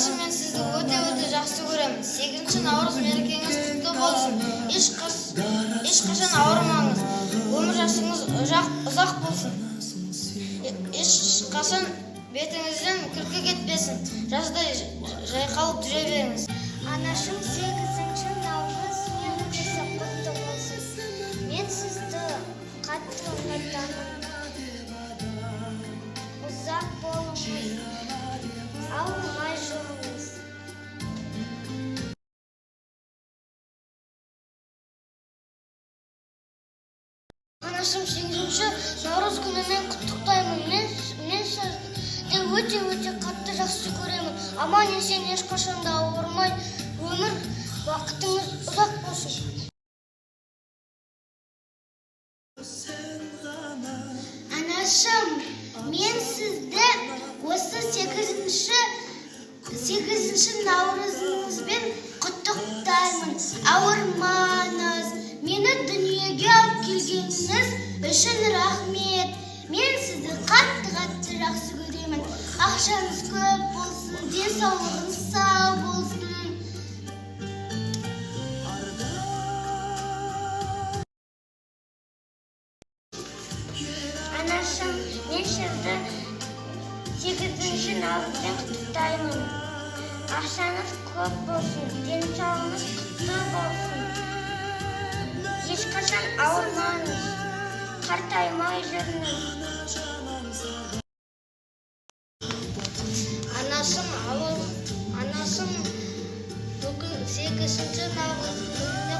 Анашым, мен сізді өте жақсы көремін. 8 наурыз мерекеңіз құтты болсын. Ешқашан ауырмаңыз. Өмір жасыңыз ұзақ болсын. Ешқашан бетіңізден күлкі кетпесін. Жазда жайқалып жүре беріңіз. Анашым, 8 наурыз мерекесі құтты болсын. Мен сізді қатты ұнатамын. Ұзақ болыңыз, ауырмай жүріңіз. Анашым, 8 наурыз күнімен құттықтаймын. Мен сізді өте қатты жақсы көремін. Аман-есен, ешқашан да ауырмай, өмір бақытыңыз ұзақ болсын. Анашым, мен сізді осы 8 наурызыңызбен құттықтаймын. Ауырмаңыз. Мені дүниеге алып келгеніңіз үшін рахмет. Мен сізді қатты жақсы көремін. Ақшаңыз көп болсын, денсаулығыңыз сау болсын. Анашым, мен сізді 8 наурызбен құттықтаймын. Ақшаңыз көп болсын, денсаулығыңыз құтты болсын. Ешқашан ауырмаңыз, қартаймай жүріңіз. Анашым, бүгін 8 наурыз күніне